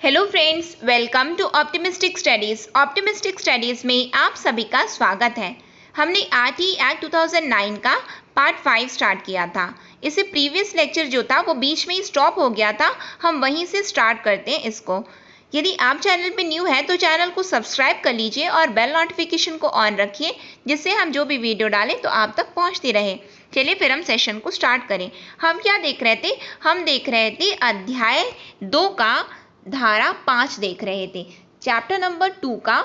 Hello friends, welcome to optimistic studies. Optimistic studies में आप सभी का स्वागत है। हमने आरटी एक्ट 2009 का पार्ट 5 स्टार्ट किया था। इससे प्रीवियस लेक्चर जो था वो बीच में ही स्टॉप हो गया था, हम वहीं से स्टार्ट करते हैं इसको। यदि आप चैनल पे न्यू है तो चैनल को सब्सक्राइब कर लीजिए और बेल नोटिफिकेशन को ऑन रखिए, जिससे हम जो भी वीडियो डालें तो आप तक पहुंचती रहे। चलिए फिर हम सेशन को स्टार्ट करें। हम क्या देख रहे थे? हम देख रहे थे अध्याय 2 का धारा 5 देख रहे थे। चैप्टर नंबर 2 का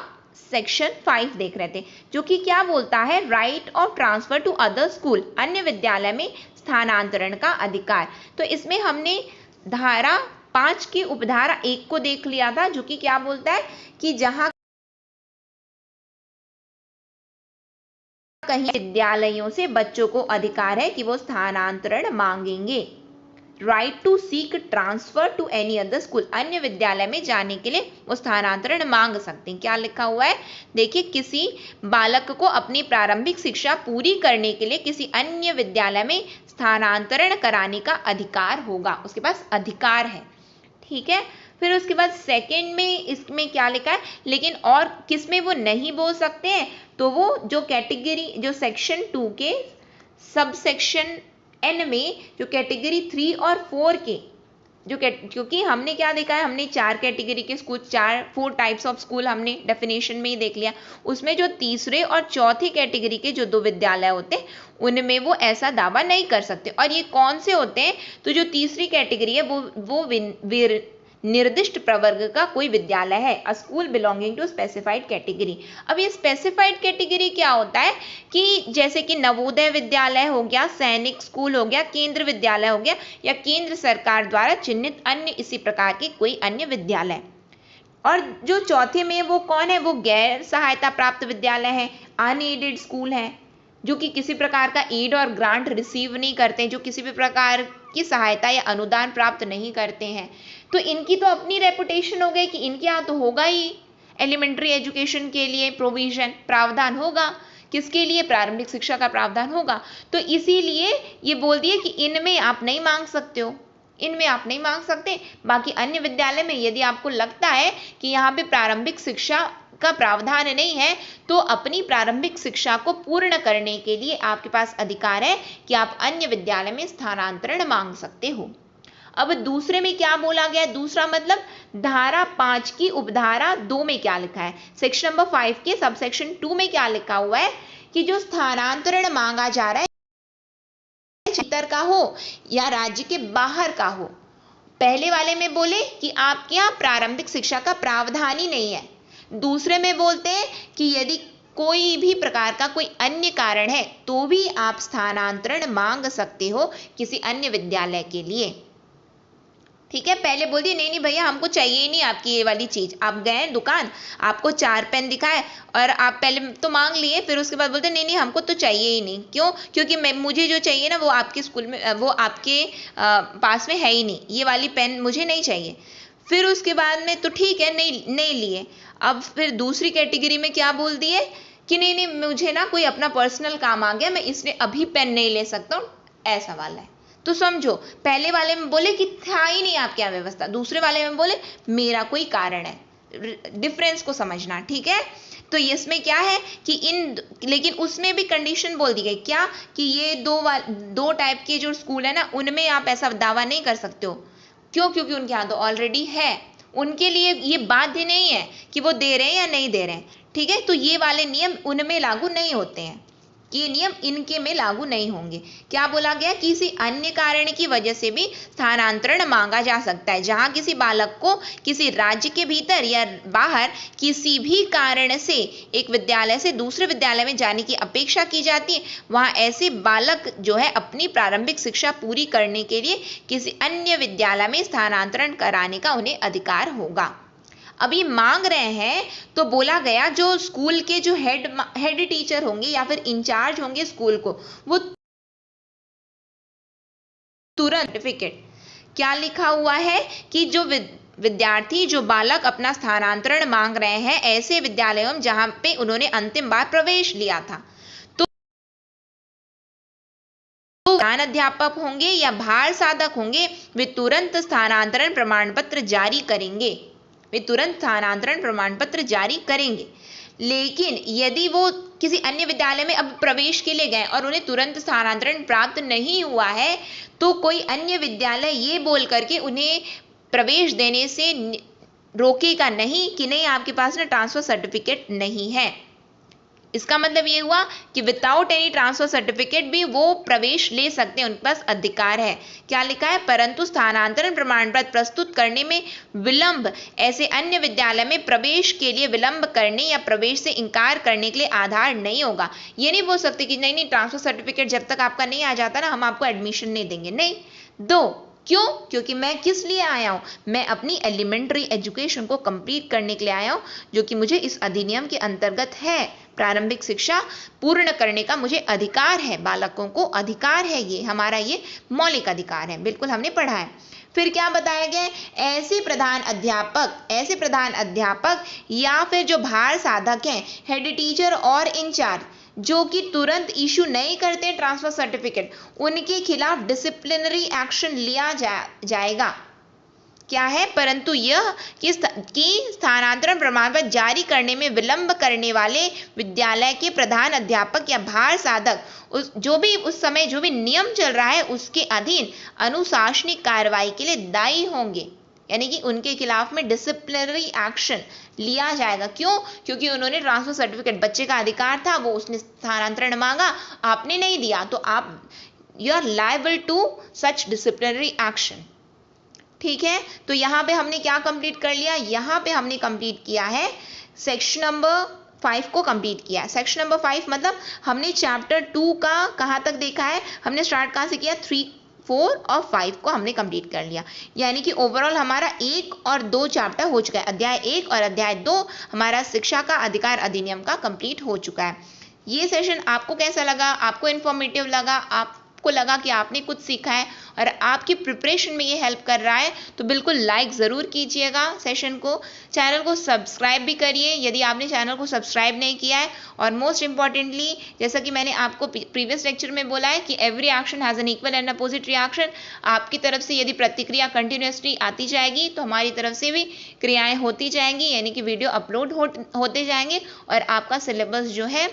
सेक्शन 5 देख रहे थे, जो कि क्या बोलता है, right of transfer to other school, अन्य विद्यालय में स्थानांतरण का अधिकार। तो इसमें हमने धारा 5 की उपधारा 1 को देख लिया था, जो कि क्या बोलता है कि जहां कहीं विद्यालयों से बच्चों को अधिकार है कि वो स्थानांतरण मांगेंगे। Right to seek transfer to any other school, अन्य विद्यालय में जाने के लिए वो स्थानांतरण मांग सकते हैं। क्या लिखा हुआ है, देखिए, किसी बालक को अपनी प्रारंभिक शिक्षा पूरी करने के लिए किसी अन्य विद्यालय में स्थानांतरण कराने का अधिकार होगा, उसके पास अधिकार है। ठीक है, फिर उसके बाद सेकंड में इसमें क्या लिखा है, लेकिन और किस में वो नहीं बोल सकते हैं, तो वो जो कैटेगरी, जो सेक्शन 2 के सब सेक्शन एन में जो कैटेगरी 3 और 4 के जो क्योंकि हमने क्या देखा है, हमने 4 कैटेगरी के स्कूल, 4 टाइप्स ऑफ स्कूल हमने डेफिनेशन में ही देख लिया। उसमें जो तीसरे और चौथी कैटेगरी के जो 2 विद्यालय होते हैं उनमें वो ऐसा दावा नहीं कर सकते। और ये कौन से होते हैं, तो जो तीसरी कैटेगरी है वो निर्दिष्ट प्रवर्ग का कोई विद्यालय है, a school belonging to specified category. अब ये स्पेसिफाइड कैटेगरी क्या होता है कि जैसे कि नवोदय विद्यालय हो गया, सैनिक स्कूल हो गया, केंद्र विद्यालय हो गया, या केंद्र सरकार द्वारा चिन्हित अन्य इसी प्रकार के कोई अन्य विद्यालय। और जो चौथे में वो कौन है, वो गैर सहायता प्राप्त विद्यालय है, अनएडेड स्कूल है, जो कि किसी प्रकार का एड और ग्रांट रिसीव नहीं करते हैं, जो किसी भी प्रकार की सहायता या अनुदान प्राप्त नहीं करते हैं। तो इनकी तो अपनी रेपुटेशन हो गई कि इनके यहाँ तो होगा ही एलिमेंट्री एजुकेशन के लिए प्रोविजन, प्रावधान होगा। किसके लिए? प्रारंभिक शिक्षा का प्रावधान होगा। तो इसीलिए ये बोल दिए कि इनमें आप नहीं मांग सकते हो, इनमें आप नहीं मांग सकते। बाकी अन्य विद्यालय में यदि आपको लगता है कि यहाँ पे प्रारंभिक शिक्षा का प्रावधान नहीं है, तो अपनी प्रारंभिक शिक्षा को पूर्ण करने के लिए आपके पास अधिकार है कि आप अन्य विद्यालय में स्थानांतरण मांग सकते हो। अब दूसरे में क्या बोला गया, दूसरा मतलब धारा 5 की उपधारा 2 में क्या लिखा है, सेक्शन नंबर 5 के सब सेक्शन 2 में क्या लिखा हुआ है कि जो स्थानांतरण मांगा जा रहा है भीतर का हो या राज्य के बाहर का हो। पहले वाले में बोले कि आपके यहाँ प्रारंभिक शिक्षा का प्रावधान ही नहीं है। दूसरे में बोलते हैं कि यदि कोई भी प्रकार का कोई अन्य कारण है तो भी आप स्थानांतरण मांग सकते हो किसी अन्य विद्यालय के लिए। ठीक है, पहले बोल दिए नहीं भैया हमको चाहिए ही नहीं आपकी ये वाली चीज। आप गए दुकान, आपको 4 पेन दिखाए और आप पहले तो मांग लिए, फिर उसके बाद बोलते नहीं हमको तो चाहिए ही नहीं। क्यों? क्योंकि मुझे जो चाहिए ना वो आपके स्कूल में, वो आपके पास में है ही नहीं, ये वाली पेन मुझे नहीं चाहिए। फिर उसके बाद में तो ठीक है, नहीं लिए। अब फिर दूसरी कैटेगरी में क्या बोल दिए कि नहीं मुझे ना कोई अपना पर्सनल काम आ गया, मैं इसलिए अभी पेन नहीं ले सकता हूँ, ऐसा वाला है। तो समझो, पहले वाले में बोले कि था ही नहीं आपके यहाँ व्यवस्था, दूसरे वाले में बोले मेरा कोई कारण है। डिफरेंस को समझना, ठीक है। तो इसमें क्या है कि लेकिन उसमें भी कंडीशन बोल दी गई क्या, कि ये दो टाइप के जो स्कूल है ना, उनमें आप ऐसा दावा नहीं कर सकते हो। क्यों? क्योंकि उनके यहाँ तो ऑलरेडी है, उनके लिए ये बाध्य नहीं है कि वो दे रहे हैं या नहीं दे रहे हैं। ठीक है, तो ये वाले नियम उनमें लागू नहीं होते हैं, ये नियम इनके में लागू नहीं होंगे। क्या बोला गया, किसी अन्य कारण की वजह से भी स्थानांतरण मांगा जा सकता है। जहां किसी बालक को किसी राज्य के भीतर या बाहर किसी भी कारण से एक विद्यालय से दूसरे विद्यालय में जाने की अपेक्षा की जाती है, वहां ऐसे बालक जो है अपनी प्रारंभिक शिक्षा पूरी करने के लिए किसी अन्य विद्यालय में स्थानांतरण कराने का उन्हें अधिकार होगा। अभी मांग रहे हैं तो बोला गया जो स्कूल के जो हेड टीचर होंगे या फिर इंचार्ज होंगे स्कूल को, वो तुरंत सर्टिफिकेट, क्या लिखा हुआ है कि जो विद्यार्थी, जो बालक अपना स्थानांतरण मांग रहे हैं ऐसे विद्यालयों जहां पे उन्होंने अंतिम बार प्रवेश लिया था, तो प्रधान अध्यापक होंगे या भार साधक होंगे, वे तुरंत स्थानांतरण प्रमाण पत्र जारी करेंगे। वे तुरंत स्थानांतरण प्रमाण पत्र जारी करेंगे। लेकिन यदि वो किसी अन्य विद्यालय में अब प्रवेश के लिए गए और उन्हें तुरंत स्थानांतरण प्राप्त नहीं हुआ है, तो कोई अन्य विद्यालय ये बोल करके उन्हें प्रवेश देने से रोकेगा नहीं कि नहीं, आपके पास ना ट्रांसफर सर्टिफिकेट नहीं है। इसका मतलब ये हुआ कि विदाउट एनी ट्रांसफर सर्टिफिकेट भी वो प्रवेश ले सकते हैं, उनके पास अधिकार है। क्या लिखा है? परंतु स्थानांतरण प्रमाण पत्र प्रस्तुत करने में विलंब ऐसे अन्य विद्यालय में प्रवेश के लिए विलंब करने या प्रवेश से इनकार करने के लिए आधार नहीं होगा। ये नहीं बोल सकते कि नहीं ट्रांसफर सर्टिफिकेट जब तक आपका नहीं आ जाता ना, हम आपको एडमिशन नहीं देंगे। नहीं दो। क्यों? क्योंकि मैं किस लिए आया हूं? मैं अपनी एलिमेंट्री एजुकेशन को कंप्लीट करने के लिए आया हूं, जो कि मुझे इस अधिनियम के अंतर्गत है। प्रारंभिक शिक्षा पूर्ण करने का मुझे अधिकार है, बालकों को अधिकार है, ये हमारा ये मौलिक अधिकार है। बिल्कुल हमने पढ़ा है। फिर क्या बताया गया? ऐसे प्रधान अध्यापक या फिर जो भार साधक हैं, हेड टीचर और इंचार्ज, जो कि तुरंत इशू नहीं करते ट्रांसफर सर्टिफिकेट, उनके खिलाफ डिसिप्लिनरी एक्शन लिया जाएगा। क्या है? परंतु यह कि स्थानांतरण प्रमाण पत्र जारी करने में विलंब करने वाले विद्यालय के प्रधान अध्यापक या भार साधक जो भी नियम चल रहा है उसके अधीन अनुशासनिक कार्रवाई के लिए दायी होंगे। यानी कि उनके खिलाफ में डिसिप्लिनरी एक्शन लिया जाएगा। क्यों? क्योंकि उन्होंने ट्रांसफर सर्टिफिकेट, बच्चे का अधिकार था, वो उसने स्थानांतरण मांगा, आपने नहीं दिया, तो आप you are liable to such disciplinary action. ठीक है, तो यहां पे हमने क्या कंप्लीट कर लिया? यहां पे हमने कंप्लीट किया है सेक्शन नंबर 5 को कंप्लीट किया। सेक्शन नंबर 5 मतलब हमने चैप्टर 2 का कहां तक देखा है? हमने स्टार्ट कहां से किया? 3, 4 और 5 को हमने कंप्लीट कर लिया। यानी कि ओवरऑल हमारा 1 और 2 चैप्टर हो चुका है। अध्याय 1 और अध्याय 2 हमारा शिक्षा का अधिकार अधिनियम का कंप्लीट हो चुका है। ये सेशन आपको कैसा लगा? आपको इंफॉर्मेटिव लगा? आपको लगा कि आपने कुछ सीखा है और आपकी प्रिपरेशन में ये हेल्प कर रहा है, तो बिल्कुल लाइक ज़रूर कीजिएगा सेशन को। चैनल को सब्सक्राइब भी करिए यदि आपने चैनल को सब्सक्राइब नहीं किया है। और मोस्ट इंपॉर्टेंटली, जैसा कि मैंने आपको प्रीवियस लेक्चर में बोला है कि every action has an equal and opposite reaction. आपकी तरफ से यदि प्रतिक्रिया कंटिन्यूसली आती जाएगी तो हमारी तरफ से भी क्रियाएँ होती जाएंगी, यानी कि वीडियो अपलोड होते जाएंगे और आपका सिलेबस जो है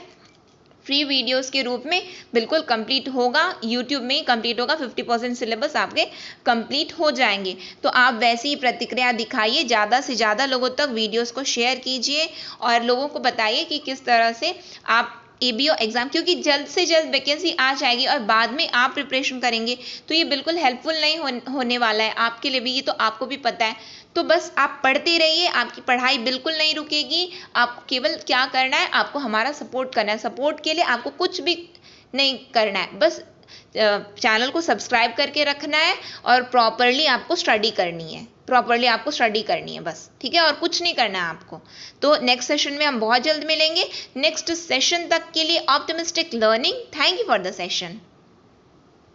फ्री वीडियोस के रूप में बिल्कुल कंप्लीट होगा। यूट्यूब में ही कंप्लीट होगा। 50% सिलेबस आपके कंप्लीट हो जाएंगे। तो आप वैसी ही प्रतिक्रिया दिखाइए, ज़्यादा से ज़्यादा लोगों तक वीडियोस को शेयर कीजिए और लोगों को बताइए कि किस तरह से आप ABO एग्जाम, क्योंकि जल्द से जल्द वैकेंसी आ जाएगी और बाद में आप प्रिपरेशन करेंगे तो ये बिल्कुल हेल्पफुल नहीं होने वाला है आपके लिए भी, ये तो आपको भी पता है। तो बस आप पढ़ते रहिए, आपकी पढ़ाई बिल्कुल नहीं रुकेगी। आप केवल क्या करना है? आपको हमारा सपोर्ट करना है। सपोर्ट के लिए आपको कुछ भी नहीं करना है, बस चैनल को सब्सक्राइब करके रखना है और प्रॉपरली आपको स्टडी करनी है, बस। ठीक है, और कुछ नहीं करना है आपको। तो नेक्स्ट सेशन में हम बहुत जल्द मिलेंगे। नेक्स्ट सेशन तक के लिए optimistic learning. Thank you for the session.